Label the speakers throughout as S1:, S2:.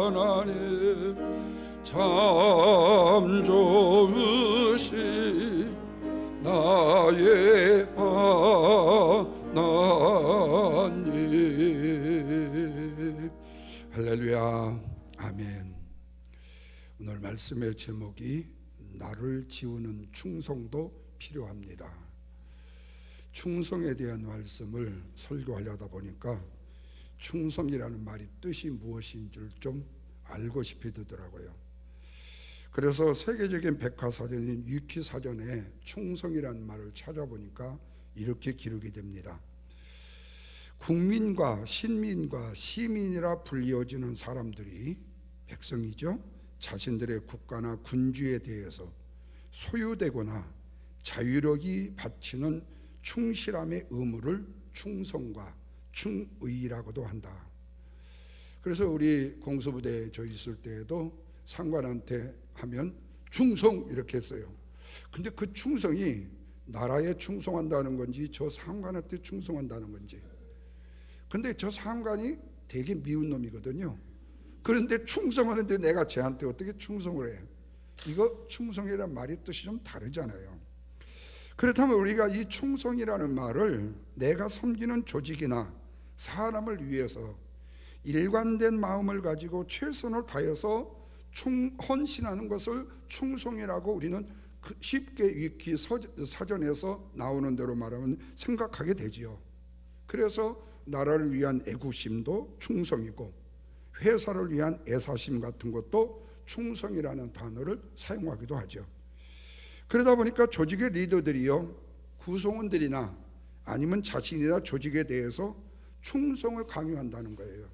S1: 하나님 참 좋으시 나의 하나님. 할렐루야, 아멘. 오늘 말씀의 제목이 나를 지우는 충성도 필요합니다. 충성에 대한 말씀을 설교하려다 보니까 충성이라는 말이 뜻이 무엇인지를 좀 알고 싶어지더라고요. 그래서 세계적인 백과사전인 위키사전에 충성이라는 말을 찾아보니까 이렇게 기록이 됩니다. 국민과 신민과 시민이라 불리어지는 사람들이, 백성이죠, 자신들의 국가나 군주에 대해서 소유되거나 자유력이 바치는 충실함의 의무를 충성과 충의라고도 한다. 그래서 우리 공수부대에 저 있을 때에도 상관한테 하면 충성 이렇게 했어요. 근데 그 충성이 나라에 충성한다는 건지 저 상관한테 충성한다는 건지. 근데 저 상관이 되게 미운 놈이거든요. 그런데 충성하는데 내가 쟤한테 어떻게 충성을 해? 이거 충성이란 말이 뜻이 좀 다르잖아요. 그렇다면 우리가 이 충성이라는 말을 내가 섬기는 조직이나 사람을 위해서 일관된 마음을 가지고 최선을 다해서 헌신하는 것을 충성이라고 우리는 쉽게 위키 사전에서 나오는 대로 말하면 생각하게 되지요. 그래서 나라를 위한 애구심도 충성이고 회사를 위한 애사심 같은 것도 충성이라는 단어를 사용하기도 하죠. 그러다 보니까 조직의 리더들이요, 구성원들이나 아니면 자신이나 조직에 대해서 충성을 강요한다는 거예요.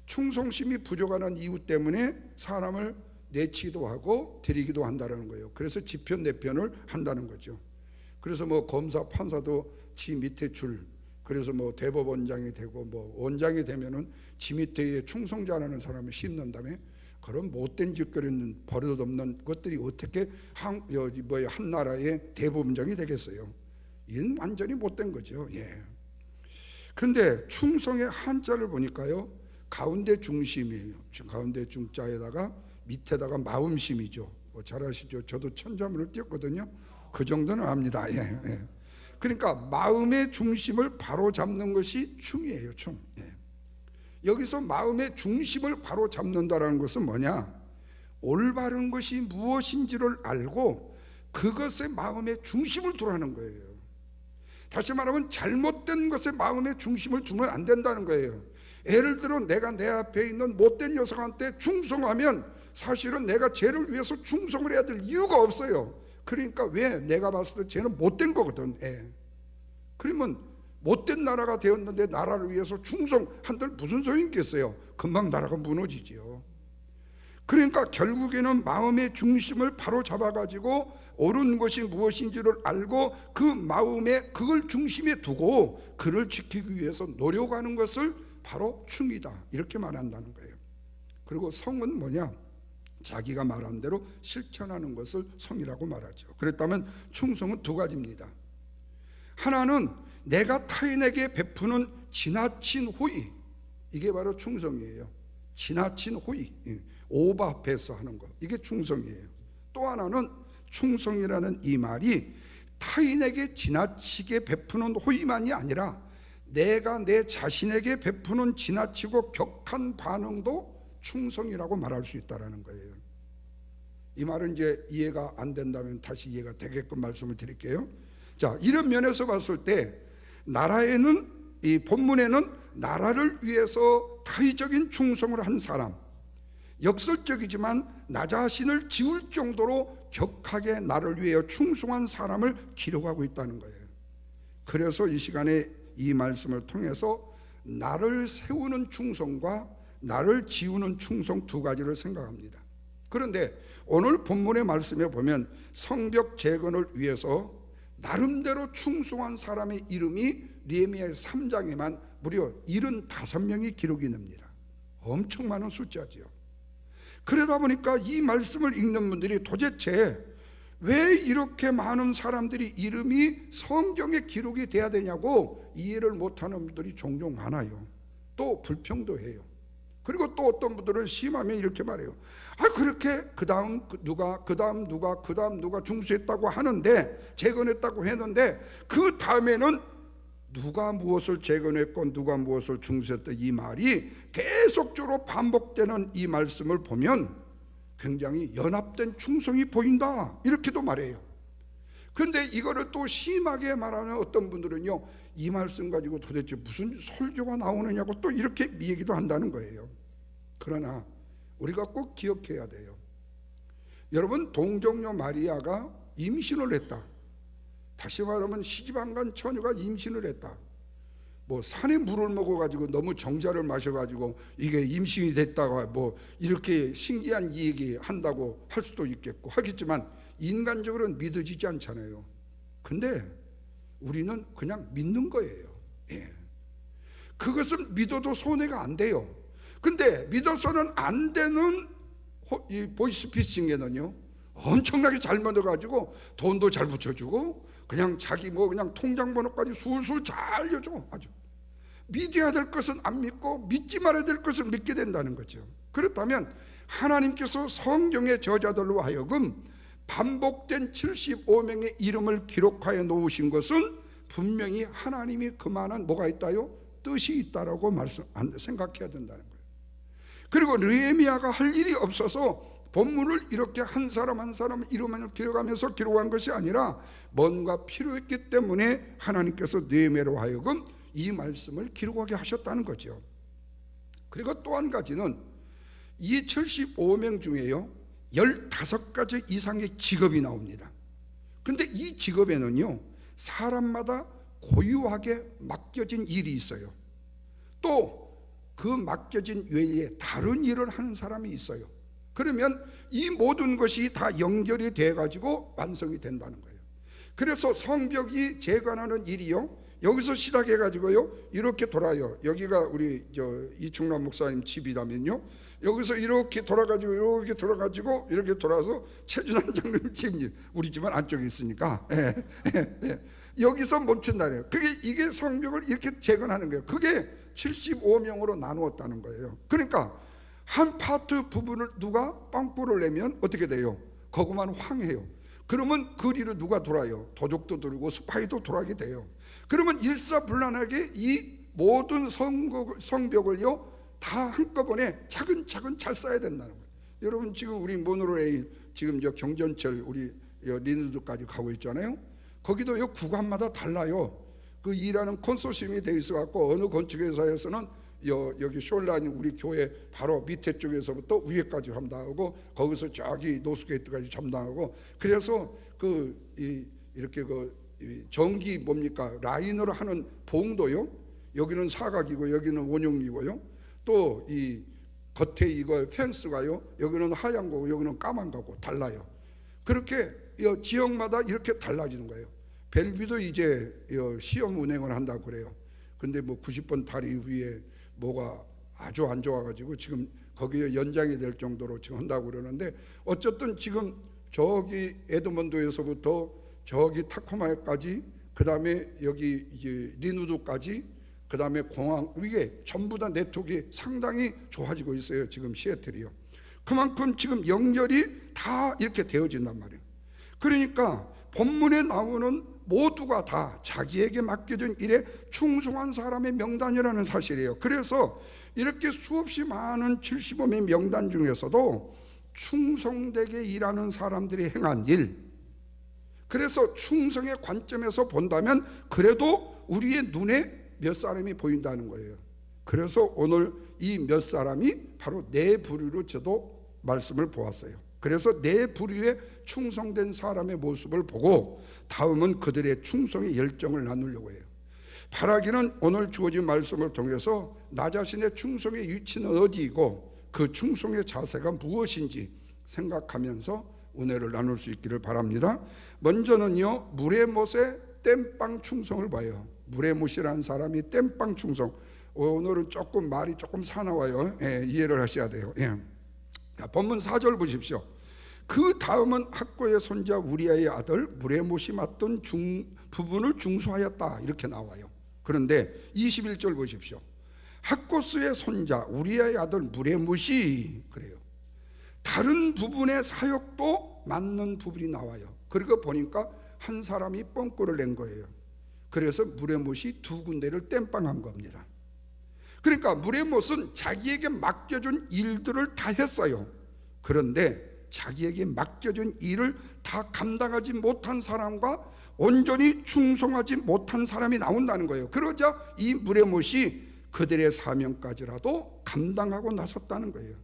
S1: 충성심이 부족한 이유 때문에 사람을 내치기도 하고 데리기도 한다는 거예요. 그래서 지편 내편을 한다는 거죠. 그래서 뭐 검사 판사도 지 밑에 줄, 그래서 뭐 대법원장이 되고 뭐 원장이 되면은 지 밑에 충성자라는 사람을 심는다며, 그런 못된 짓거리는 버릇없는 것들이 어떻게 한 나라의 대법원장이 되겠어요? 이건 완전히 못된 거죠. 예. 근데 충성의 한자를 보니까요, 가운데 중심이에요. 가운데 중자에다가 밑에다가 마음심이죠. 잘 아시죠? 저도 천자문을 띄웠거든요. 그 정도는 압니다. 예, 예. 그러니까 마음의 중심을 바로 잡는 것이 충이에요. 충. 예. 여기서 마음의 중심을 바로 잡는다는 것은 뭐냐? 올바른 것이 무엇인지를 알고 그것에 마음의 중심을 두라는 거예요. 다시 말하면 잘못된 것에 마음의 중심을 두면 안 된다는 거예요. 예를 들어 내가 내 앞에 있는 못된 녀석한테 충성하면 사실은 내가 쟤를 위해서 충성을 해야 될 이유가 없어요. 그러니까 왜? 내가 봤을 때 쟤는 못된 거거든. 예. 그러면 못된 나라가 되었는데 나라를 위해서 충성한들 무슨 소용이 있겠어요? 금방 나라가 무너지지요. 그러니까 결국에는 마음의 중심을 바로 잡아가지고 옳은 것이 무엇인지를 알고 그 마음에 그걸 중심에 두고 그를 지키기 위해서 노력하는 것을 바로 충이다, 이렇게 말한다는 거예요. 그리고 성은 뭐냐? 자기가 말한 대로 실천하는 것을 성이라고 말하죠. 그렇다면 충성은 두 가지입니다. 하나는 내가 타인에게 베푸는 지나친 호의, 이게 바로 충성이에요. 지나친 호의, 오버패스 하는 거, 이게 충성이에요. 또 하나는 충성이라는 이 말이 타인에게 지나치게 베푸는 호의만이 아니라 내가 내 자신에게 베푸는 지나치고 격한 반응도 충성이라고 말할 수 있다는 거예요. 이 말은 이제 이해가 안 된다면 다시 이해가 되게끔 말씀을 드릴게요. 자, 이런 면에서 봤을 때 나라에는, 이 본문에는 나라를 위해서 타의적인 충성을 한 사람, 역설적이지만 나 자신을 지울 정도로 격하게 나를 위해 충성한 사람을 기록하고 있다는 거예요. 그래서 이 시간에 이 말씀을 통해서 나를 세우는 충성과 나를 지우는 충성 두 가지를 생각합니다. 그런데 오늘 본문의 말씀에 보면 성벽 재건을 위해서 나름대로 충성한 사람의 이름이 느헤미야 3장에만 무려 75명이 기록이 됩니다. 엄청 많은 숫자지요. 그러다 보니까 이 말씀을 읽는 분들이 도대체 왜 이렇게 많은 사람들이 이름이 성경에 기록이 돼야 되냐고 이해를 못하는 분들이 종종 많아요. 또 불평도 해요. 그리고 또 어떤 분들은 심하면 이렇게 말해요. 그렇게 그 다음 누가 중수했다고 하는데, 재건했다고 했는데, 그 다음에는 누가 무엇을 재건했고 누가 무엇을 중수했다, 이 말이 계속적으로 반복되는 이 말씀을 보면 굉장히 연합된 충성이 보인다, 이렇게도 말해요. 그런데 이거를 또 심하게 말하는 어떤 분들은요, 이 말씀 가지고 도대체 무슨 설교가 나오느냐고 또 이렇게 얘기도 한다는 거예요. 그러나 우리가 꼭 기억해야 돼요. 여러분, 동정녀 마리아가 임신을 했다. 다시 말하면 시집 안 간 처녀가 임신을 했다. 뭐 산에 물을 먹어가지고 너무 정자를 마셔가지고 이게 임신이 됐다가 뭐 이렇게 신기한 얘기 한다고 할 수도 있겠고 하겠지만, 인간적으로는 믿어지지 않잖아요. 근데 우리는 그냥 믿는 거예요. 그것은 믿어도 손해가 안 돼요. 근데 믿어서는 안 되는 이 보이스피싱에는요, 엄청나게 잘 믿어가지고 돈도 잘 붙여주고 그냥 자기 그냥 통장번호까지 술술 잘 알려줘. 아주 믿어야 될 것은 안 믿고 믿지 말아야 될 것은 믿게 된다는 거죠. 그렇다면 하나님께서 성경의 저자들로 하여금 반복된 75명의 이름을 기록하여 놓으신 것은 분명히 하나님이 그만한 뭐가 있다요? 뜻이 있다라고 생각해야 된다는 거예요. 그리고 느헤미야가 할 일이 없어서 본문을 이렇게 한 사람 한 사람 이름을 기록하면서 기록한 것이 아니라 뭔가 필요했기 때문에 하나님께서 느헤미야로 하여금 이 말씀을 기록하게 하셨다는 거죠. 그리고 또 한 가지는 이 75명 중에요, 15가지 이상의 직업이 나옵니다. 근데 이 직업에는요, 사람마다 고유하게 맡겨진 일이 있어요. 또 그 맡겨진 외에 다른 일을 하는 사람이 있어요. 그러면 이 모든 것이 다 연결이 돼 가지고 완성이 된다는 거예요. 그래서 성벽이 재건하는 일이요, 여기서 시작해 가지고요 이렇게 돌아요. 여기가 우리 이충남 목사님 집이라면요, 여기서 이렇게 돌아가지고 이렇게 돌아가지고 이렇게 돌아서 최준환 장로님 집, 우리 집은 안쪽에 있으니까 여기서 멈춘다네요. 이게 성벽을 이렇게 재건하는 거예요. 그게 75명으로 나누었다는 거예요. 그러니까 한 파트 부분을 누가 빵꾸를 내면 어떻게 돼요? 그것만 황해요. 그러면 그리로 누가 돌아요? 도적도 돌고 스파이도 돌아게 돼요. 그러면 일사불란하게 이 모든 성벽을요 다 한꺼번에 차근차근 잘 쌓아야 된다는 거예요. 여러분, 지금 우리 모노레일 지금 경전철 우리 리누드까지 가고 있잖아요. 거기도요 구간마다 달라요. 그 일하는 컨소시엄이 돼 있어 갖고 어느 건축회사에서는 여기 숄라인 우리 교회 바로 밑에 쪽에서부터 위에까지 담당하고 거기서 저기 노스게이트까지 담당하고, 그래서 이렇게 전기 뭡니까 라인으로 하는 봉도요, 여기는 사각이고 여기는 원형이고요, 또 이 겉에 이거 펜스가요 여기는 하얀 거고 여기는 까만 거고 달라요. 그렇게 지역마다 이렇게 달라지는 거예요. 벨뷰도 이제 시험 운행을 한다고 그래요. 근데 뭐 90번 다리 위에 뭐가 아주 안 좋아가지고 지금 거기에 연장이 될 정도로 지금 한다고 그러는데, 어쨌든 지금 저기 에드먼드에서부터 저기 타코마에까지, 그 다음에 여기 이제 리누드까지, 그 다음에 공항, 이게 전부 다 네트워크가 상당히 좋아지고 있어요. 지금 시애틀이요. 그만큼 지금 연결이 다 이렇게 되어진단 말이에요. 그러니까 본문에 나오는 모두가 다 자기에게 맡겨진 일에 충성한 사람의 명단이라는 사실이에요. 그래서 이렇게 수없이 많은 75명의 명단 중에서도 충성되게 일하는 사람들이 행한 일, 그래서 충성의 관점에서 본다면 그래도 우리의 눈에 몇 사람이 보인다는 거예요. 그래서 오늘 이 몇 사람이 바로 네 부류로 저도 말씀을 보았어요. 그래서 네 부류의 충성된 사람의 모습을 보고 다음은 그들의 충성의 열정을 나누려고 해요. 바라기는 오늘 주어진 말씀을 통해서 나 자신의 충성의 위치는 어디이고 그 충성의 자세가 무엇인지 생각하면서 은혜를 나눌 수 있기를 바랍니다. 먼저는요, 무레못의 땜빵 충성을 봐요. 무레못이라는 사람이 땜빵 충성. 오늘은 조금 말이 조금 사나워요. 이해를 하셔야 돼요. 본문 4절 보십시오. 그 다음은 학고의 손자 우리아의 아들 무레못이 맡던 부분을 중수하였다, 이렇게 나와요. 그런데 21절 보십시오. 학고스의 손자 우리아의 아들 무레못이 그래요. 다른 부분의 사역도 맞는 부분이 나와요. 그리고 보니까 한 사람이 뻥꾸를 낸 거예요. 그래서 무레못이 두 군데를 땜빵한 겁니다. 그러니까 무레못은 자기에게 맡겨준 일들을 다 했어요. 그런데 자기에게 맡겨준 일을 다 감당하지 못한 사람과 온전히 충성하지 못한 사람이 나온다는 거예요. 그러자 이 무레못이 그들의 사명까지라도 감당하고 나섰다는 거예요.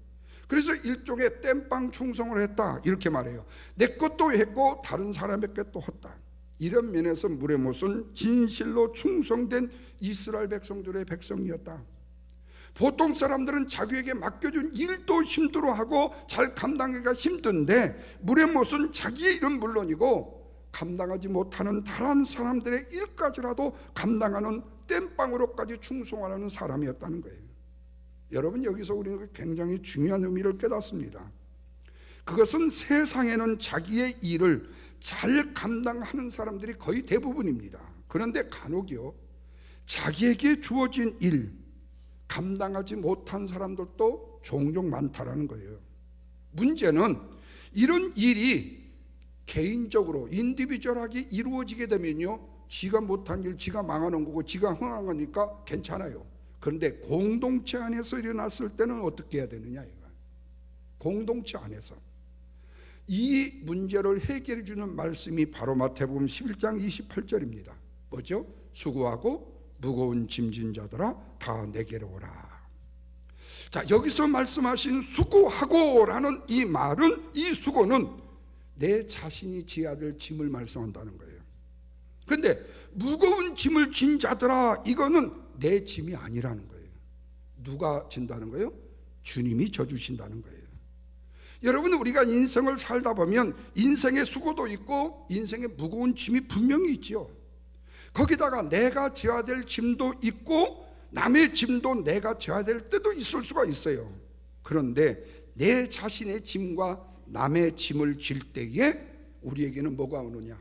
S1: 그래서 일종의 땜빵 충성을 했다 이렇게 말해요. 내 것도 했고 다른 사람의 것도 했다. 이런 면에서 무레못은 진실로 충성된 이스라엘 백성들의 백성이었다. 보통 사람들은 자기에게 맡겨준 일도 힘들어하고 잘 감당하기가 힘든데 무레못은 자기의 일은 물론이고 감당하지 못하는 다른 사람들의 일까지라도 감당하는 땜빵으로까지 충성하는 사람이었다는 거예요. 여러분, 여기서 우리는 굉장히 중요한 의미를 깨닫습니다. 그것은 세상에는 자기의 일을 잘 감당하는 사람들이 거의 대부분입니다. 그런데 간혹요, 자기에게 주어진 일 감당하지 못한 사람들도 종종 많다라는 거예요. 문제는 이런 일이 개인적으로 인디비주얼하게 이루어지게 되면요, 지가 못한 일 지가 망하는 거고 지가 흥한 거니까 괜찮아요. 그런데 공동체 안에서 일어났을 때는 어떻게 해야 되느냐 이거. 공동체 안에서 이 문제를 해결해 주는 말씀이 바로 마태복음 11장 28절입니다. 뭐죠? 수고하고 무거운 짐진 자들아 다 내게로 오라. 자, 여기서 말씀하신 수고하고라는 이 말은, 이 수고는 내 자신이 지어야 될 짐을 말씀한다는 거예요. 그런데 무거운 짐을 진 자들아, 이거는 내 짐이 아니라는 거예요. 누가 진다는 거예요? 주님이 져주신다는 거예요. 여러분, 우리가 인생을 살다 보면 인생의 수고도 있고 인생의 무거운 짐이 분명히 있지요. 거기다가 내가 져야 될 짐도 있고 남의 짐도 내가 져야 될 때도 있을 수가 있어요. 그런데 내 자신의 짐과 남의 짐을 질 때에 우리에게는 뭐가 오느냐?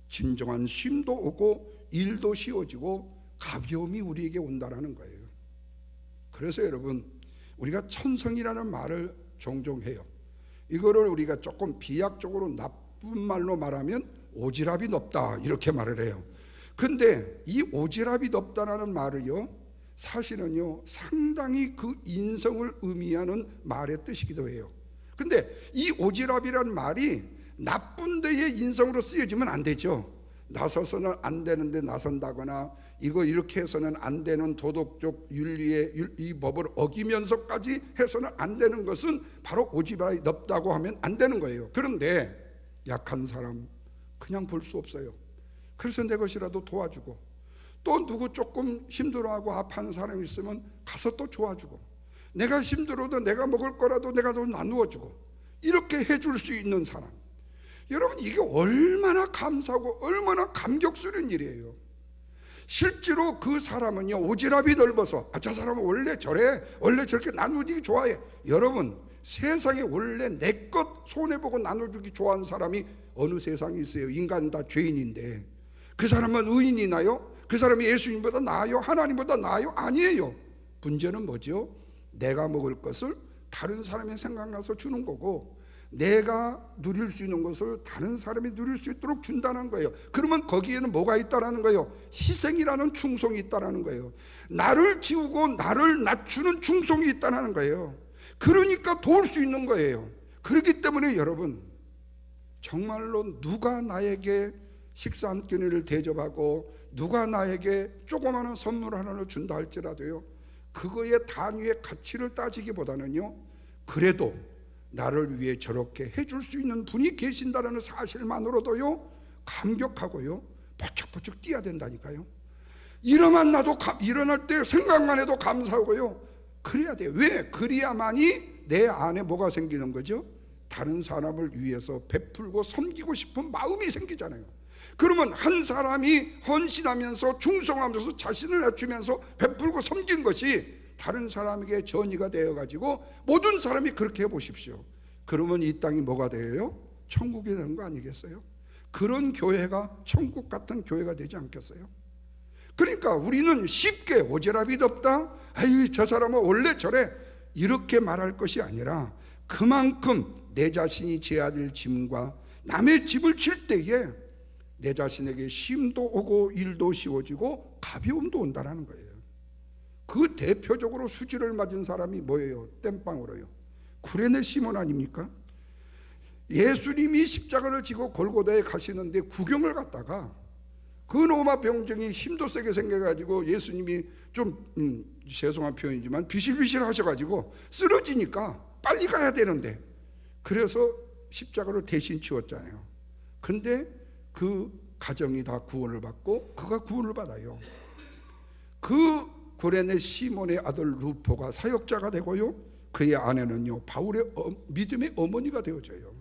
S1: 진정한 쉼도 오고 일도 쉬워지고 가벼움이 우리에게 온다라는 거예요. 그래서 여러분, 우리가 천성이라는 말을 종종 해요. 이거를 우리가 조금 비약적으로 나쁜 말로 말하면 오지랖이 높다 이렇게 말을 해요. 근데 이 오지랖이 높다라는 말을요, 사실은요 상당히 그 인성을 의미하는 말의 뜻이기도 해요. 근데 이 오지랖이라는 말이 나쁜 데의 인성으로 쓰여지면 안 되죠. 나서서는 안 되는데 나선다거나 이거 이렇게 해서는 안 되는 도덕적 윤리의 이 법을 어기면서까지 해서는 안 되는 것은 바로 오지랖이 높다고 하면 안 되는 거예요. 그런데 약한 사람 그냥 볼 수 없어요. 그래서 내 것이라도 도와주고, 또 누구 조금 힘들어하고 아파하는 사람이 있으면 가서 또 도와주고, 내가 힘들어도 내가 먹을 거라도 내가 더 나누어주고, 이렇게 해줄 수 있는 사람, 여러분 이게 얼마나 감사하고 얼마나 감격스러운 일이에요. 실제로 그 사람은요 오지랖이 넓어서 저 사람은 원래 저래, 원래 저렇게 나누기 좋아해. 여러분, 세상에 원래 내 것 손해보고 나눠주기 좋아하는 사람이 어느 세상에 있어요? 인간은 다 죄인인데 그 사람은 의인이나요? 그 사람이 예수님보다 나아요? 하나님보다 나아요? 아니에요. 문제는 뭐죠? 내가 먹을 것을 다른 사람이 생각나서 주는 거고, 내가 누릴 수 있는 것을 다른 사람이 누릴 수 있도록 준다는 거예요. 그러면 거기에는 뭐가 있다라는 거예요? 희생이라는 충성이 있다라는 거예요. 나를 지우고 나를 낮추는 충성이 있다라는 거예요. 그러니까 도울 수 있는 거예요. 그렇기 때문에 여러분, 정말로 누가 나에게 식사 한 끼니를 대접하고 누가 나에게 조그마한 선물 하나를 준다 할지라도요, 그거의 단위의 가치를 따지기보다는요, 그래도 나를 위해 저렇게 해줄 수 있는 분이 계신다는 사실만으로도요 감격하고요 버쩍버쩍 뛰어야 된다니까요. 일어만 나도 일어날 때 생각만 해도 감사하고요, 그래야 돼요. 왜? 그래야만이 내 안에 뭐가 생기는 거죠? 다른 사람을 위해서 베풀고 섬기고 싶은 마음이 생기잖아요. 그러면 한 사람이 헌신하면서 충성하면서 자신을 낮추면서 베풀고 섬긴 것이 다른 사람에게 전이가 되어가지고 모든 사람이 그렇게 해보십시오. 그러면 이 땅이 뭐가 되어요? 천국이 되는 거 아니겠어요? 그런 교회가 천국 같은 교회가 되지 않겠어요? 그러니까 우리는 쉽게 오지랖이 덥다, 아이 저 사람은 원래 저래, 이렇게 말할 것이 아니라 그만큼 내 자신이 져야 될 짐과 남의 짐을 질 때에 내 자신에게 쉼도 오고 일도 쉬워지고 가벼움도 온다는 거예요. 그 대표적으로 수지를 맞은 사람이 뭐예요? 땜빵으로요. 구레네 시몬 아닙니까? 예수님이 십자가를 지고 골고다에 가시는데 구경을 갔다가 그 로마 병정이 힘도 세게 생겨가지고 예수님이 좀 죄송한 표현이지만 비실비실 하셔가지고 쓰러지니까 빨리 가야 되는데, 그래서 십자가를 대신 치웠잖아요. 근데 그 가정이 다 구원을 받고 그가 구원을 받아요. 그 구레네 시몬의 아들 루포가 사역자가 되고요, 그의 아내는요 바울의 믿음의 어머니가 되어져요.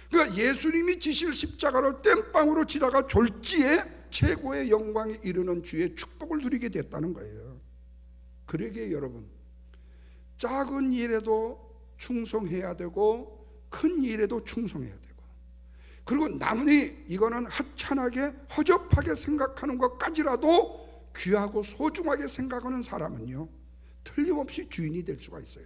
S1: 그러니까 예수님이 지실 십자가를 땜빵으로 치다가 졸지에 최고의 영광에 이르는 주의 축복을 누리게 됐다는 거예요. 그러기에 여러분, 작은 일에도 충성해야 되고 큰 일에도 충성해야 되고, 그리고 남이 이거는 하찮게 허접하게 생각하는 것까지라도 귀하고 소중하게 생각하는 사람은요 틀림없이 주인이 될 수가 있어요.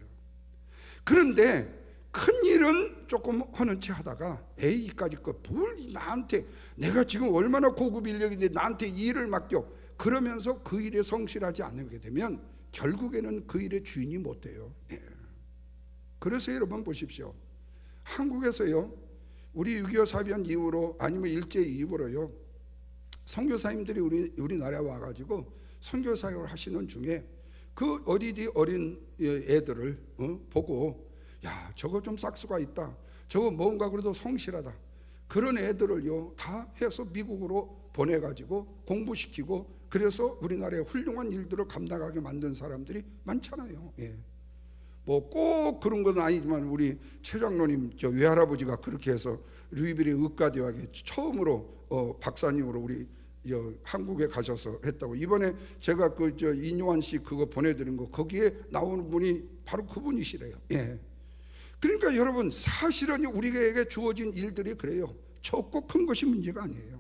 S1: 그런데 큰 일은 조금 하는 체 하다가 에이 이까짓 거 뭘 나한테, 내가 지금 얼마나 고급 인력인데 나한테 이 일을 맡겨, 그러면서 그 일에 성실하지 않게 되면 결국에는 그 일의 주인이 못 돼요. 그래서 여러분 보십시오. 한국에서요 우리 6.25 사변 이후로 아니면 일제 이후로요 선교사님들이 우리나라에 와가지고 선교 사역을 하시는 중에 그 어린이 어린 애들을 보고, 야 저거 좀 싹수가 있다, 저거 뭔가 그래도 성실하다, 그런 애들을요 다 해서 미국으로 보내가지고 공부시키고, 그래서 우리나라의 훌륭한 일들을 감당하게 만든 사람들이 많잖아요. 뭐 꼭 그런 건 아니지만 우리 최 장로님 저 외할아버지가 그렇게 해서 루이비리 의과대학에 처음으로 박사님으로 우리 한국에 가셔서 했다고. 이번에 제가 그 저 인요한 씨 그거 보내드린 거 거기에 나오는 분이 바로 그분이시래요. 그러니까 여러분 사실은 우리에게 주어진 일들이 그래요. 적고 큰 것이 문제가 아니에요.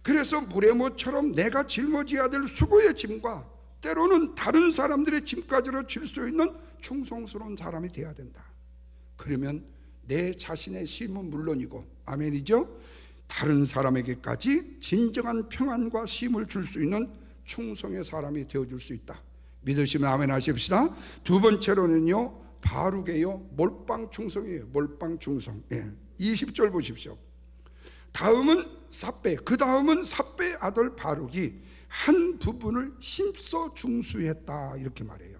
S1: 그래서 무레모처럼 내가 짊어져야 될 수고의 짐과 때로는 다른 사람들의 짐까지로 질 수 있는 충성스러운 사람이 돼야 된다. 그러면 내 자신의 쉼은 물론이고, 아멘이죠, 다른 사람에게까지 진정한 평안과 쉼을 줄 수 있는 충성의 사람이 되어줄 수 있다. 믿으시면 아멘 하십시다. 두 번째로는요 바룩이에요. 몰빵 충성이에요. 몰빵 충성. 20절 보십시오. 다음은 삿배, 그 다음은 삿배의 아들 바룩이 한 부분을 힘써 중수했다 이렇게 말해요.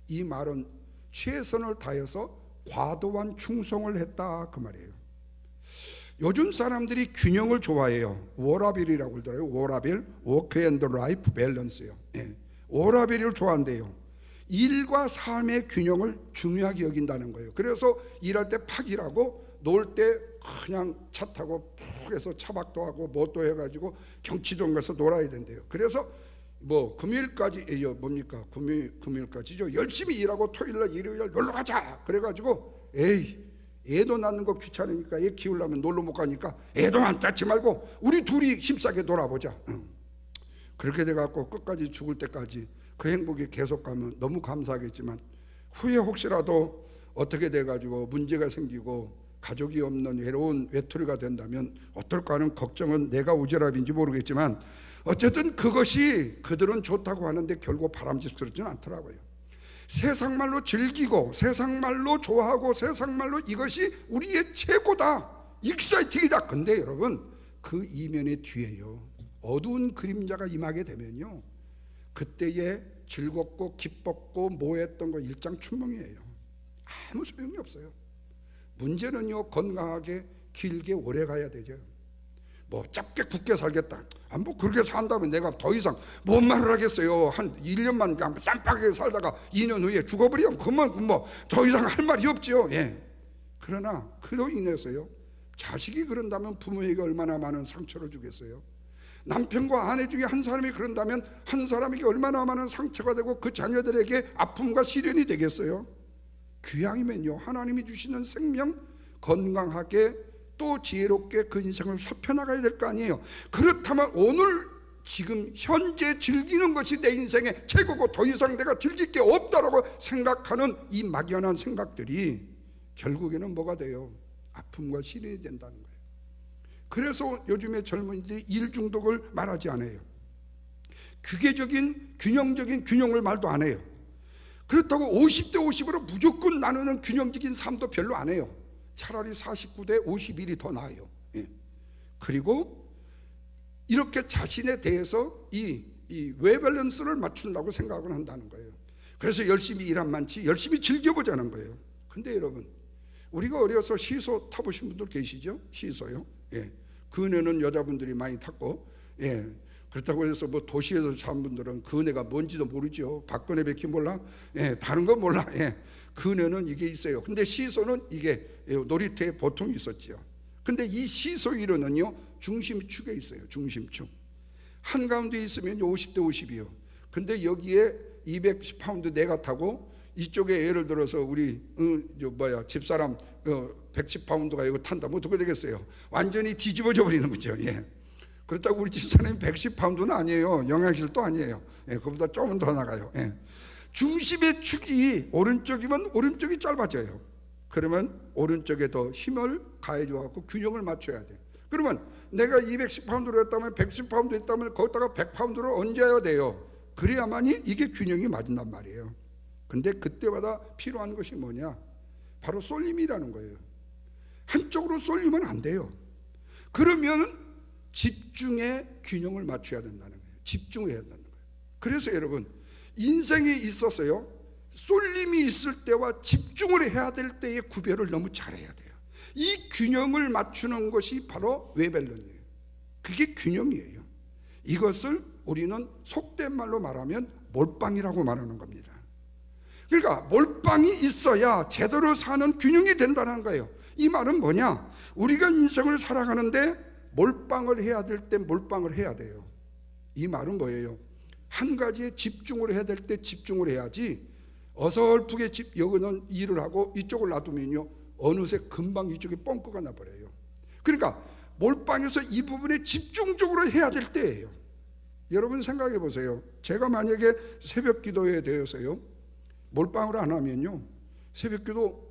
S1: 이 말은 최선을 다해서 과도한 충성을 했다 그 말이에요. 요즘 사람들이 균형을 좋아해요. 워라벨이라고 그러더라고요. 워라벨, 워크 앤드 라이프 밸런스요. 워라벨을 좋아한대요. 일과 삶의 균형을 중요하게 여긴다는 거예요. 그래서 일할 때 팍 일하고 놀 때 그냥 차 타고 푹 해서 차박도 하고 뭣도 해가지고 경치동 가서 놀아야 된대요. 그래서 뭐 금요일까지 뭡니까 금요일까지죠. 열심히 일하고 토요일날 일요일날 놀러 가자 그래가지고 에이 애도 낳는 거 귀찮으니까 애 키우려면 놀러 못 가니까 애도 안 낳지 말고 우리 둘이 힘싸게 놀아보자. 그렇게 돼갖고 끝까지 죽을 때까지 그 행복이 계속 가면 너무 감사하겠지만, 후에 혹시라도 어떻게 돼가지고 문제가 생기고 가족이 없는 외로운 외톨이가 된다면 어떨까 하는 걱정은 내가 오지랖인지 모르겠지만, 어쨌든 그것이 그들은 좋다고 하는데 결국 바람직스럽지는 않더라고요. 세상 말로 즐기고 세상 말로 좋아하고 세상 말로 이것이 우리의 최고다, 익사이팅이다. 근데 여러분 그 이면의 뒤에요 어두운 그림자가 임하게 되면요 그때의 즐겁고 기뻤고 모했던 거 일장춘몽이에요. 아무 소용이 없어요. 문제는요 건강하게 길게 오래 가야 되죠. 뭐 짧게 굳게 살겠다, 뭐 그렇게 산다면 내가 더 이상 뭔 말을 하겠어요. 한 1년만 그냥 쌈박하게 살다가 2년 후에 죽어버리면 그만 뭐 더 이상 할 말이 없죠. 그러나 그로 인해서요 자식이 그런다면 부모에게 얼마나 많은 상처를 주겠어요. 남편과 아내 중에 한 사람이 그런다면 한 사람에게 얼마나 많은 상처가 되고 그 자녀들에게 아픔과 시련이 되겠어요. 귀양이면요 하나님이 주시는 생명 건강하게 또 지혜롭게 그 인생을 살펴나가야 될 거 아니에요. 그렇다면 오늘 지금 현재 즐기는 것이 내 인생의 최고고 더 이상 내가 즐길 게 없다라고 생각하는 이 막연한 생각들이 결국에는 뭐가 돼요? 아픔과 시련이 된다는 거예요. 그래서 요즘에 젊은이들이 일 중독을 말하지 않아요. 규계적인 균형적인 균형을 말도 안 해요. 그렇다고 50대 50으로 무조건 나누는 균형적인 삶도 별로 안 해요. 차라리 49대 51이 더 나아요. 예. 그리고 이렇게 자신에 대해서 이 웨밸런스를 맞춘다고 생각을 한다는 거예요. 그래서 열심히 일 안 많지 열심히 즐겨보자는 거예요. 근데 여러분, 우리가 어려서 시소 타보신 분들 계시죠? 시소요. 예. 그네는 여자분들이 많이 탔고, 예. 그렇다고 해서 뭐 도시에서 산 분들은 그네가 뭔지도 모르죠. 박근혜 백희 몰라? 예. 다른 건 몰라. 예. 그네는 이게 있어요. 근데 시소는 이게 놀이터에 보통 있었죠. 근데 이 시소 위로는요, 중심축에 있어요. 중심축. 한가운데 있으면 50대 50이요. 근데 여기에 210파운드 내가 타고 이쪽에 예를 들어서 우리 집사람 110파운드가 이거 탄다면 어떻게 되겠어요? 완전히 뒤집어져 버리는 거죠. 예. 그렇다고 우리 집사람이 110파운드는 아니에요. 영양실도 아니에요. 예. 그보다 조금 더 나가요. 예. 중심의 축이 오른쪽이면 오른쪽이 짧아져요. 그러면 오른쪽에 더 힘을 가해줘 갖고 균형을 맞춰야 돼요. 그러면 내가 210파운드로 했다면 110파운드 했다면 거기다가 100파운드로 얹어야 돼요. 그래야만이 이게 균형이 맞는단 말이에요. 근데 그때마다 필요한 것이 뭐냐? 바로 쏠림이라는 거예요. 한쪽으로 쏠리면 안 돼요. 그러면 집중의 균형을 맞춰야 된다는 거예요. 집중을 해야 된다는 거예요. 그래서 여러분, 인생에 있어서요, 쏠림이 있을 때와 집중을 해야 될 때의 구별을 너무 잘해야 돼요. 이 균형을 맞추는 것이 바로 웨밸런이에요. 그게 균형이에요. 이것을 우리는 속된 말로 말하면 몰빵이라고 말하는 겁니다. 그러니까 몰빵이 있어야 제대로 사는 균형이 된다는 거예요. 이 말은 뭐냐? 우리가 인생을 살아가는데 몰빵을 해야 될 때 몰빵을 해야 돼요. 이 말은 뭐예요? 한 가지에 집중을 해야 될 때 집중을 해야지, 어설프게 여기는 일을 하고 이쪽을 놔두면요, 어느새 금방 이쪽에 뻥크가 나버려요. 그러니까 몰빵해서 이 부분에 집중적으로 해야 될 때예요. 여러분 생각해 보세요. 제가 만약에 새벽 기도에 대해서요, 몰빵을 안 하면요, 새벽 기도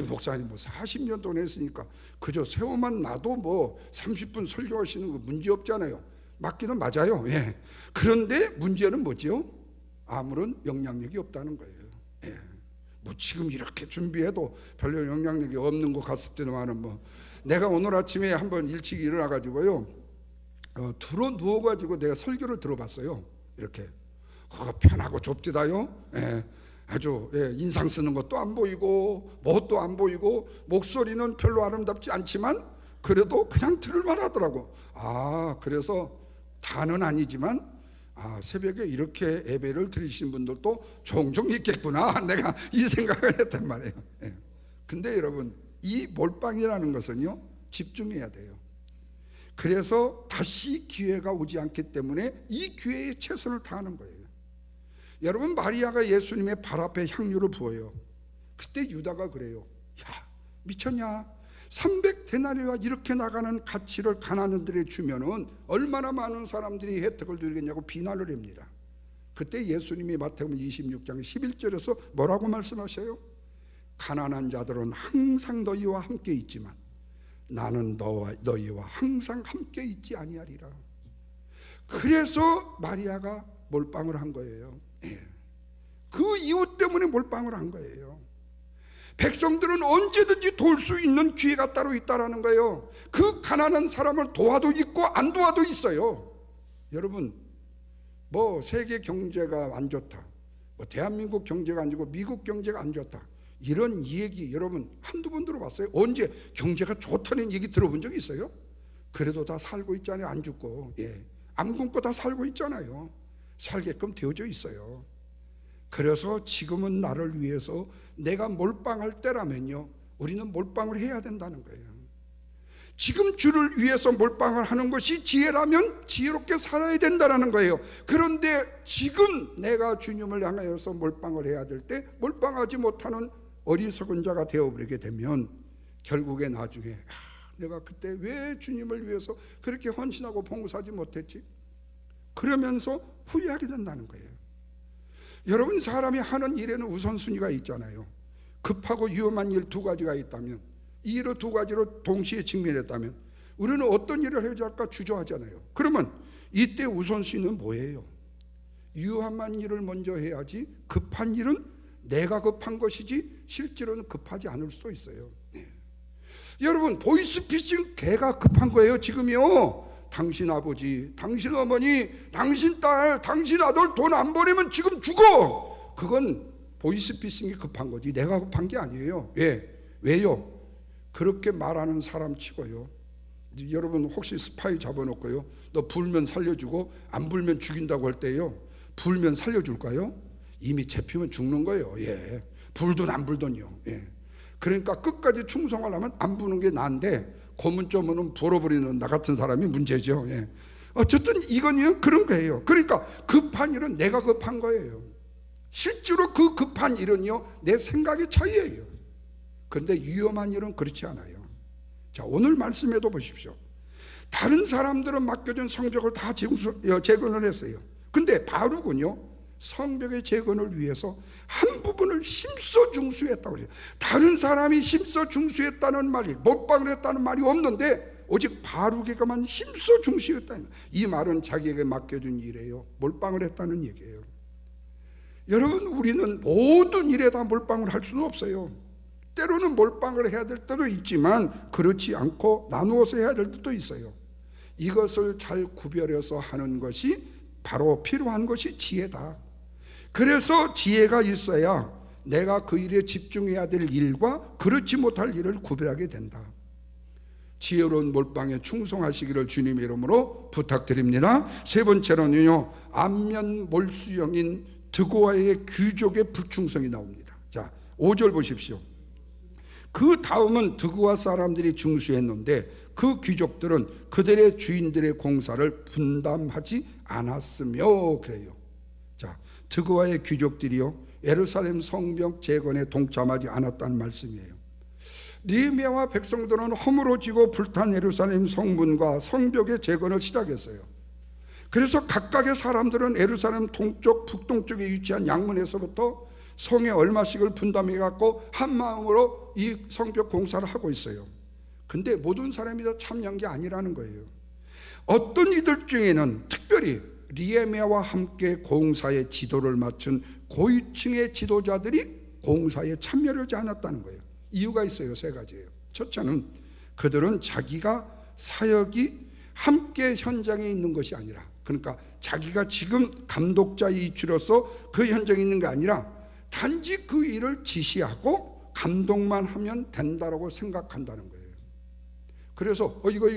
S1: 목사님 40년 동안 했으니까 그저 세워만 놔도 30분 설교하시는 거 문제 없잖아요. 맞기는 맞아요. 예. 그런데 문제는 뭐죠? 아무런 영향력이 없다는 거예요. 예. 지금 이렇게 준비해도 별로 영향력이 없는 것 같을 때는 내가 오늘 아침에 한번 일찍 일어나가지고요, 누워가지고 내가 설교를 들어봤어요. 이렇게 편하고 좁디다요. 예. 아주 인상 쓰는 것도 안 보이고 뭣도 안 보이고 목소리는 별로 아름답지 않지만 그래도 그냥 들을만 하더라고. 그래서 다는 아니지만 새벽에 이렇게 예배를 드리시는 분들도 종종 있겠구나, 내가 이 생각을 했단 말이에요. 예. 근데 여러분, 이 몰빵이라는 것은요, 집중해야 돼요. 그래서 다시 기회가 오지 않기 때문에 이 기회에 최선을 다하는 거예요. 여러분, 마리아가 예수님의 발 앞에 향유를 부어요. 그때 유다가 그래요. 야, 미쳤냐? 300데나리와 이렇게 나가는 가치를 가난한들에 주면은 얼마나 많은 사람들이 혜택을 누리겠냐고 비난을 합니다. 그때 예수님이 마태복음 26장 11절에서 뭐라고 말씀하셔요? 가난한 자들은 항상 너희와 함께 있지만 나는 너희와 항상 함께 있지 아니하리라. 그래서 마리아가 몰빵을 한 거예요. 그 이유 때문에 몰빵을 한 거예요. 백성들은 언제든지 도울 수 있는 기회가 따로 있다라는 거예요. 그 가난한 사람을 도와도 있고 안 도와도 있어요. 여러분, 세계 경제가 안 좋다, 대한민국 경제가 안 좋고 미국 경제가 안 좋다, 이런 얘기 여러분 한두 번 들어봤어요? 언제 경제가 좋다는 얘기 들어본 적 있어요? 그래도 다 살고 있잖아요. 안 죽고, 안 굶고 다 살고 있잖아요. 살게끔 되어져 있어요. 그래서 지금은 나를 위해서 내가 몰빵할 때라면요, 우리는 몰빵을 해야 된다는 거예요. 지금 주를 위해서 몰빵을 하는 것이 지혜라면 지혜롭게 살아야 된다는 거예요. 그런데 지금 내가 주님을 향하여서 몰빵을 해야 될 때 몰빵하지 못하는 어리석은 자가 되어버리게 되면 결국에 나중에 내가 그때 왜 주님을 위해서 그렇게 헌신하고 봉사하지 못했지? 그러면서 후회하게 된다는 거예요. 여러분, 사람이 하는 일에는 우선순위가 있잖아요. 급하고 위험한 일 두 가지가 있다면, 이 일을 두 가지로 동시에 직면했다면 우리는 어떤 일을 해야 할까 주저하잖아요. 그러면 이때 우선순위는 뭐예요? 위험한 일을 먼저 해야지, 급한 일은 내가 급한 것이지 실제로는 급하지 않을 수도 있어요. 네. 여러분, 보이스피싱 걔가 급한 거예요. 지금요, 당신 아버지, 당신 어머니, 당신 딸, 당신 아들 돈 안 보내면 지금 죽어. 그건 보이스피싱이 급한 거지 내가 급한 게 아니에요. 왜요? 그렇게 말하는 사람 치고요, 여러분 혹시 스파이 잡아놓고요, 너 불면 살려주고 안 불면 죽인다고 할 때요, 불면 살려줄까요? 이미 잡히면 죽는 거예요. 불든 안 불든요. 그러니까 끝까지 충성하려면 안 부는 게 나은데, 고문점은 불어버리는 나 같은 사람이 문제죠. 어쨌든 이건 그런 거예요. 그러니까 급한 일은 내가 급한 거예요. 실제로 그 급한 일은요, 내 생각의 차이예요. 그런데 위험한 일은 그렇지 않아요. 자, 오늘 말씀에도 보십시오. 다른 사람들은 맡겨진 성벽을 다 재건을 했어요. 근데 바룩은요, 성벽의 재건을 위해서 한 부분을 힘써 중수했다고 그래요. 다른 사람이 힘써 중수했다는 말이, 몰빵을 했다는 말이 없는데 오직 바룩에게만 힘써 중수했다는, 이 말은 자기에게 맡겨진 일이에요. 몰빵을 했다는 얘기예요. 여러분, 우리는 모든 일에 다 몰빵을 할 수는 없어요. 때로는 몰빵을 해야 될 때도 있지만 그렇지 않고 나누어서 해야 될 때도 있어요. 이것을 잘 구별해서 하는 것이 바로 필요한 것이 지혜다. 그래서 지혜가 있어야 내가 그 일에 집중해야 될 일과 그렇지 못할 일을 구별하게 된다. 지혜로운 몰빵에 충성하시기를 주님의 이름으로 부탁드립니다. 세 번째로는요, 안면 몰수형인 드고아의 귀족의 불충성이 나옵니다. 자, 5절 보십시오. 그 다음은 드고아 사람들이 중수했는데 그 귀족들은 그들의 주인들의 공사를 분담하지 않았으며 그래요. 자, 드고아의 귀족들이요, 예루살렘 성벽 재건에 동참하지 않았다는 말씀이에요. 느헤미야와 백성들은 허물어지고 불탄 예루살렘 성문과 성벽의 재건을 시작했어요. 그래서 각각의 사람들은 예루살렘 동쪽, 북동쪽에 위치한 양문에서부터 성에 얼마씩을 분담해 갖고 한 마음으로 이 성벽 공사를 하고 있어요. 근데 모든 사람이 다 참여한 게 아니라는 거예요. 어떤 이들 중에는 특별히 느헤미야와 함께 공사의 지도를 맡은 고위층의 지도자들이 공사에 참여를 하지 않았다는 거예요. 이유가 있어요. 세 가지예요. 첫째는 그들은 자기가 사역이 함께 현장에 있는 것이 아니라, 그러니까 자기가 지금 감독자의 이치로서 그 현장에 있는 게 아니라 단지 그 일을 지시하고 감독만 하면 된다라고 생각한다는 거예요. 그래서 이거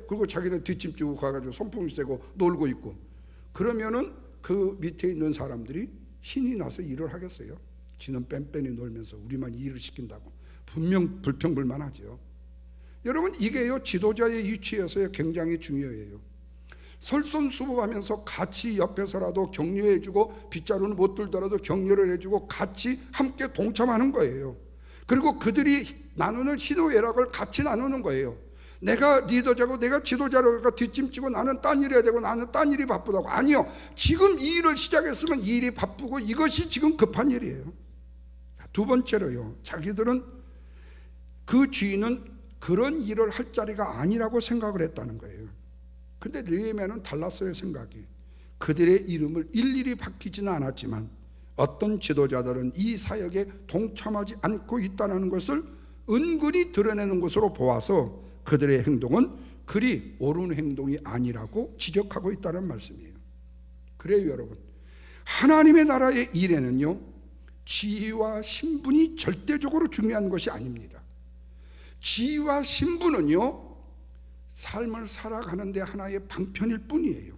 S1: 그리고 자기는 뒷짐지고 가가지고 선풍 쐬고 놀고 있고, 그러면은 그 밑에 있는 사람들이 신이 나서 일을 하겠어요? 지는 뺑뺑이 놀면서 우리만 일을 시킨다고 분명 불평불만하죠. 여러분, 이게요, 지도자의 위치에서 굉장히 중요해요. 설선수범하면서 같이 옆에서라도 격려해주고, 빗자루는 못 들더라도 격려를 해주고 같이 함께 동참하는 거예요. 그리고 그들이 나누는 희노애락을 같이 나누는 거예요. 내가 리더자고 내가 지도자로 뒷짐지고 나는 딴 일 해야 되고 나는 딴 일이 바쁘다고. 아니요, 지금 이 일을 시작했으면 이 일이 바쁘고 이것이 지금 급한 일이에요. 두 번째로요, 자기들은 그 주인은 그런 일을 할 자리가 아니라고 생각을 했다는 거예요. 근데 느헤미야는 달랐어요, 생각이. 그들의 이름을 일일이 바뀌지는 않았지만 어떤 지도자들은 이 사역에 동참하지 않고 있다는 것을 은근히 드러내는 것으로 보아서 그들의 행동은 그리 옳은 행동이 아니라고 지적하고 있다는 말씀이에요. 그래요, 여러분, 하나님의 나라의 일에는요, 지위와 신분이 절대적으로 중요한 것이 아닙니다. 지위와 신분은요, 삶을 살아가는 데 하나의 방편일 뿐이에요.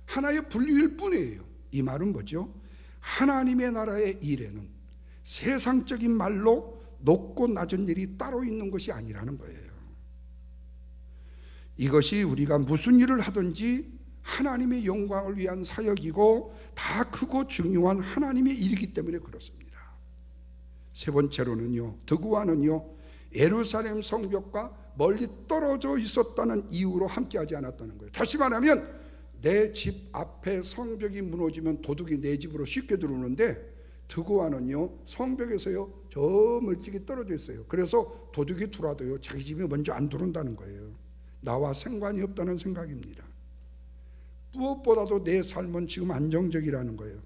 S1: 하나의 분류일 뿐이에요. 이 말은 뭐죠? 하나님의 나라의 일에는 세상적인 말로 높고 낮은 일이 따로 있는 것이 아니라는 거예요. 이것이 우리가 무슨 일을 하든지 하나님의 영광을 위한 사역이고 다 크고 중요한 하나님의 일이기 때문에 그렇습니다. 세 번째로는요, 드고아는요, 예루살렘 성벽과 멀리 떨어져 있었다는 이유로 함께하지 않았다는 거예요. 다시 말하면 내 집 앞에 성벽이 무너지면 도둑이 내 집으로 쉽게 들어오는데 드고아는요 성벽에서요 저 멀찍이 떨어져 있어요. 그래서 도둑이 들어와도요 자기 집에 먼저 안 들어온다는 거예요. 나와 상관이 없다는 생각입니다. 무엇보다도 내 삶은 지금 안정적이라는 거예요.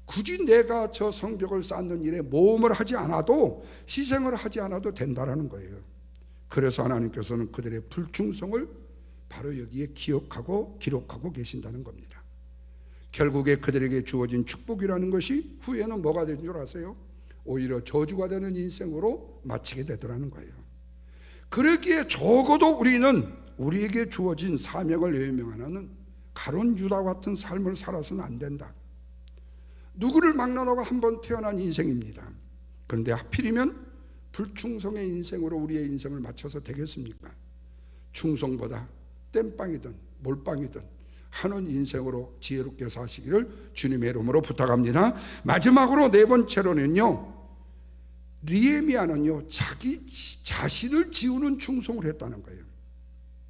S1: 굳이 내가 저 성벽을 쌓는 일에 모험을 하지 않아도, 희생을 하지 않아도 된다라는 거예요. 그래서 하나님께서는 그들의 불충성을 바로 여기에 기억하고 기록하고 계신다는 겁니다. 결국에 그들에게 주어진 축복이라는 것이 후에는 뭐가 된 줄 아세요? 오히려 저주가 되는 인생으로 마치게 되더라는 거예요. 그러기에 적어도 우리는 우리에게 주어진 사명을 외면하는 가룟 유다 같은 삶을 살아서는 안 된다. 누구를 막론하고 한 번 태어난 인생입니다. 그런데 하필이면 불충성의 인생으로 우리의 인생을 맞춰서 되겠습니까? 충성보다 땜빵이든 몰빵이든 하는 인생으로 지혜롭게 사시기를 주님의 이름으로 부탁합니다. 마지막으로 네 번째로는요, 느헤미야는요 자기 자신을 지우는 충성을 했다는 거예요.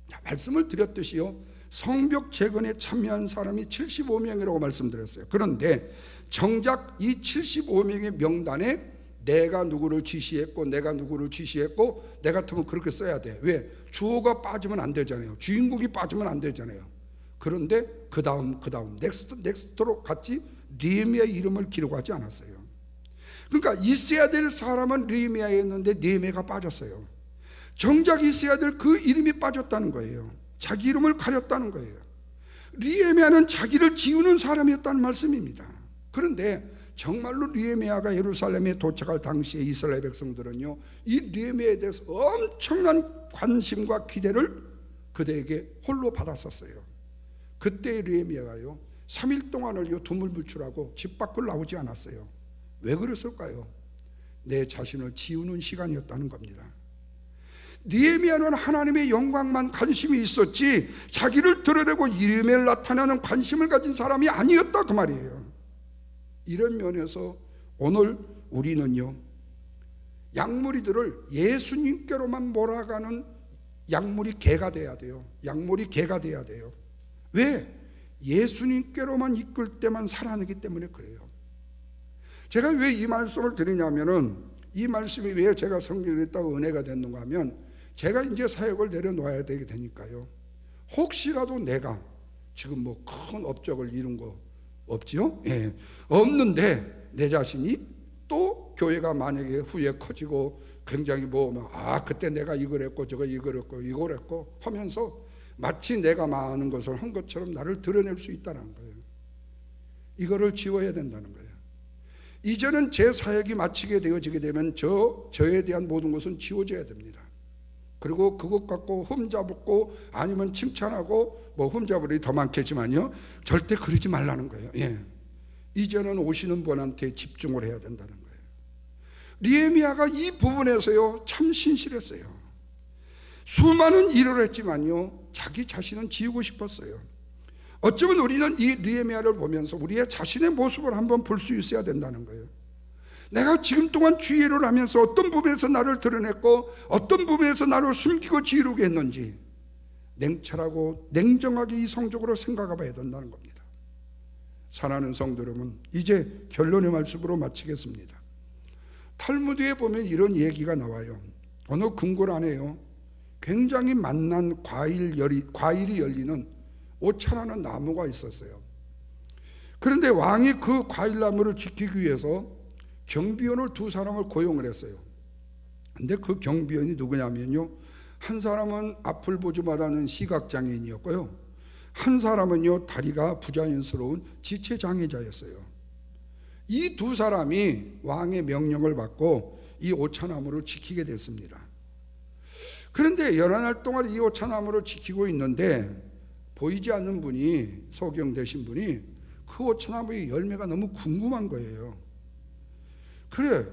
S1: 자, 말씀을 드렸듯이요 성벽 재건에 참여한 사람이 75명이라고 말씀드렸어요. 그런데 정작 이 75명의 명단에 내가 누구를 지시했고 내가 누구를 지시했고, 내 같으면 그렇게 써야 돼. 왜? 주어가 빠지면 안 되잖아요. 주인공이 빠지면 안 되잖아요. 그런데 그 다음 넥스트로 같이 느헤미야의 이름을 기록하지 않았어요. 그러니까 있어야 될 사람은 느헤미야였는데 느헤미야가 빠졌어요. 정작 있어야 될 그 이름이 빠졌다는 거예요. 자기 이름을 가렸다는 거예요. 느헤미야는 자기를 지우는 사람이었다는 말씀입니다. 그런데 정말로 느헤미야가 예루살렘에 도착할 당시에 이스라엘 백성들은요 이 느헤미야에 대해서 엄청난 관심과 기대를 그대에게 홀로 받았었어요. 그때 느헤미야가요 3일 동안을요 두물불출하고 집 밖을 나오지 않았어요. 왜 그랬을까요? 내 자신을 지우는 시간이었다는 겁니다. 느헤미야는 하나님의 영광만 관심이 있었지 자기를 드러내고 이름을 나타내는 관심을 가진 사람이 아니었다 그 말이에요. 이런 면에서 오늘 우리는요 약물이들을 예수님께로만 몰아가는 약물이 개가 돼야 돼요. 약물이 개가 돼야 돼요. 왜? 예수님께로만 이끌 때만 살아내기 때문에 그래요. 제가 왜 이 말씀을 드리냐면은, 이 말씀이 왜 제가 성경에 있다고 은혜가 됐는가 하면, 제가 이제 사역을 내려놓아야 되게 되니까요. 혹시라도 내가 지금 뭐 큰 업적을 이룬 거 없지요? 예. 없는데 내 자신이 또 교회가 만약에 후에 커지고 굉장히 모으면 그때 내가 이걸 했고 저거 이걸 했고 이걸 했고 하면서 마치 내가 많은 것을 한 것처럼 나를 드러낼 수 있다는 거예요. 이거를 지워야 된다는 거예요. 이제는 제 사역이 마치게 되어지게 되면 저에 대한 모든 것은 지워져야 됩니다. 그리고 그것 갖고 흠잡고 아니면 칭찬하고 뭐 흠잡으리 더 많겠지만요 절대 그러지 말라는 거예요. 예. 이제는 오시는 분한테 집중을 해야 된다는 거예요. 느헤미야가 이 부분에서요 참 신실했어요. 수많은 일을 했지만요 자기 자신은 지우고 싶었어요. 어쩌면 우리는 이 느헤미야를 보면서 우리의 자신의 모습을 한번 볼 수 있어야 된다는 거예요. 내가 지금 동안 주의를 하면서 어떤 부분에서 나를 드러냈고 어떤 부분에서 나를 숨기고 지우려고 했는지 냉철하고 냉정하게 이성적으로 생각해 봐야 된다는 겁니다. 사랑하는 성도 여러분, 이제 결론의 말씀으로 마치겠습니다. 탈무드에 보면 이런 얘기가 나와요. 어느 궁궐 안에요 굉장히 맛난 과일이 열리는 오차라는 나무가 있었어요. 그런데 왕이 그 과일나무를 지키기 위해서 경비원을 2사람을 고용을 했어요. 근데 그 경비원이 누구냐면요 한 사람은 앞을 보지 못하는 시각장애인이었고요, 한 사람은요 다리가 부자연스러운 지체장애자였어요. 이 2사람이 왕의 명령을 받고 이 오차나무를 지키게 됐습니다. 그런데 여러 날 동안 이 오차나무를 지키고 있는데 보이지 않는 분이, 소경되신 분이 그 오차나무의 열매가 너무 궁금한 거예요. 그래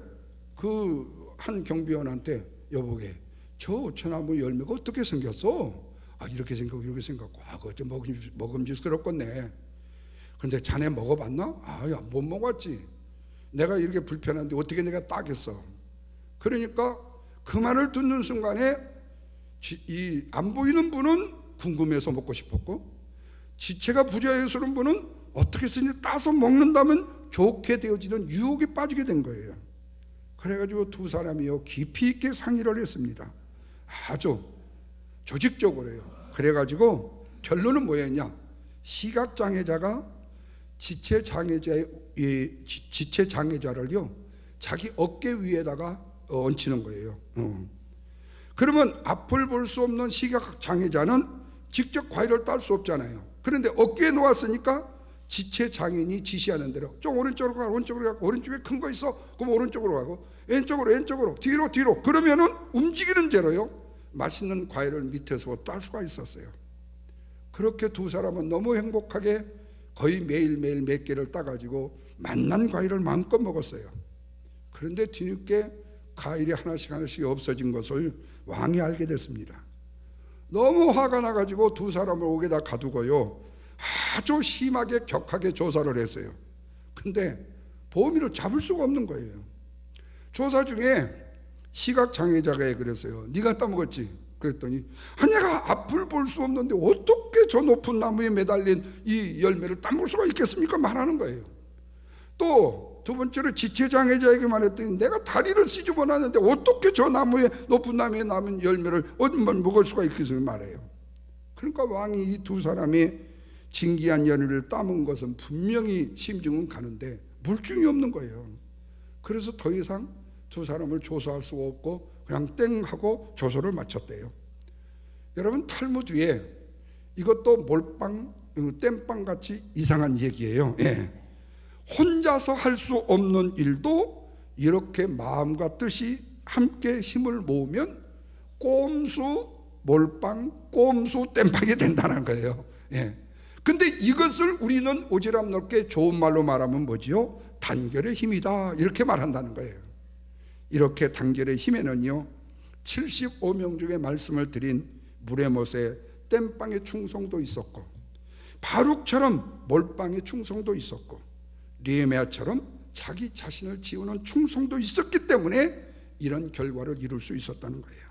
S1: 그 한 경비원한테 여보게 저 오차나무 열매가 어떻게 생겼어? 이렇게 생겼고 이렇게 생겼고 그거 좀 먹음직스럽겠네. 근데 자네 먹어봤나? 못 먹었지. 내가 이렇게 불편한데 어떻게 내가 따겠어? 그러니까 그 말을 듣는 순간에 이 안 보이는 분은 궁금해서 먹고 싶었고 지체가 부자연스러운 분은 어떻게 쓰니 따서 먹는다면 좋게 되어지는 유혹에 빠지게 된 거예요. 그래가지고 두 사람이요 깊이 있게 상의를 했습니다. 아주 조직적으로요. 그래가지고 결론은 뭐였냐? 시각장애자가 지체장애자를요 자기 어깨 위에다가 얹히는 거예요. 그러면 앞을 볼 수 없는 시각장애자는 직접 과일을 딸 수 없잖아요. 그런데 어깨에 놓았으니까 지체장애인이 지시하는 대로 좀 오른쪽으로 가, 오른쪽으로 가고, 오른쪽에 큰 거 있어 그럼 오른쪽으로 가고, 왼쪽으로 뒤로 그러면은 움직이는 대로요 맛있는 과일을 밑에서 딸 수가 있었어요. 그렇게 두 사람은 너무 행복하게 거의 매일매일 몇 개를 따가지고 맛난 과일을 마음껏 먹었어요. 그런데 뒤늦게 과일이 하나씩 없어진 것을 왕이 알게 됐습니다. 너무 화가 나가지고 두 사람을 옥에다 가두고요 아주 심하게 격하게 조사를 했어요. 근데 범인을 잡을 수가 없는 거예요. 조사 중에 시각장애자가 그랬어요. 네가 따먹었지? 그랬더니 내가 앞을 볼 수 없는데 어떻게 저 높은 나무에 매달린 이 열매를 따먹을 수가 있겠습니까? 말하는 거예요. 또 두 번째로 지체장애자에게 말했더니 내가 다리를 쓰집어 놨는데 어떻게 저 높은 나무에 남은 열매를 얼마나 먹을 수가 있겠습니까? 말해요. 그러니까 왕이 이 두 사람이 진귀한 열매를 따먹은 것은 분명히 심증은 가는데 물증이 없는 거예요. 그래서 더 이상 두 사람을 조사할 수 없고 그냥 땡 하고 조서를 마쳤대요. 여러분 탈무드에 이것도 몰빵 땜빵 같이 이상한 얘기예요. 예. 혼자서 할 수 없는 일도 이렇게 마음과 뜻이 함께 힘을 모으면 꼼수 몰빵 꼼수 땜빵이 된다는 거예요. 예. 근데 이것을 우리는 오지랖 넓게 좋은 말로 말하면 뭐지요? 단결의 힘이다 이렇게 말한다는 거예요. 이렇게 단결의 힘에는요 75명 중에 말씀을 드린 무레못의 땜빵의 충성도 있었고, 바룩처럼 몰빵의 충성도 있었고, 느헤미야처럼 자기 자신을 지우는 충성도 있었기 때문에 이런 결과를 이룰 수 있었다는 거예요.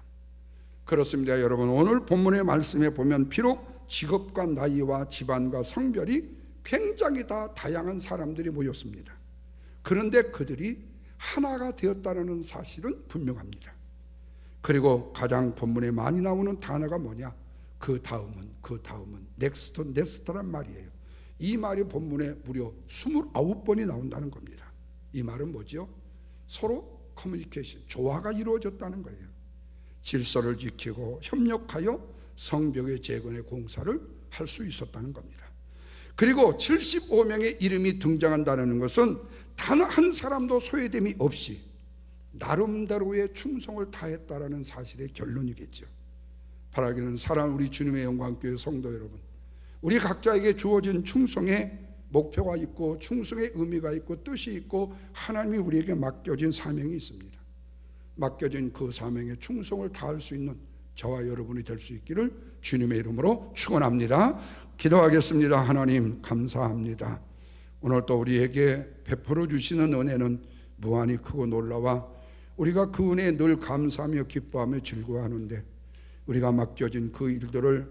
S1: 그렇습니다. 여러분 오늘 본문의 말씀에 보면 비록 직업과 나이와 집안과 성별이 굉장히 다 다양한 사람들이 모였습니다. 그런데 그들이 하나가 되었다는 사실은 분명합니다. 그리고 가장 본문에 많이 나오는 단어가 뭐냐? 그 다음은 넥스트란 말이에요. 이 말이 본문에 무려 29번이 나온다는 겁니다. 이 말은 뭐죠? 서로 커뮤니케이션, 조화가 이루어졌다는 거예요. 질서를 지키고 협력하여 성벽의 재건의 공사를 할 수 있었다는 겁니다. 그리고 75명의 이름이 등장한다는 것은 단 한 사람도 소외됨이 없이 나름대로의 충성을 다했다라는 사실의 결론이겠죠. 바라기는 사랑하는 우리 주님의 영광교회 성도 여러분, 우리 각자에게 주어진 충성의 목표가 있고 충성의 의미가 있고 뜻이 있고 하나님이 우리에게 맡겨진 사명이 있습니다. 맡겨진 그 사명에 충성을 다할 수 있는 저와 여러분이 될 수 있기를 주님의 이름으로 축원합니다. 기도하겠습니다. 하나님 감사합니다. 오늘 또 우리에게 베풀어 주시는 은혜는 무한히 크고 놀라와 우리가 그 은혜에 늘 감사하며 기뻐하며 즐거워하는데 우리가 맡겨진 그 일들을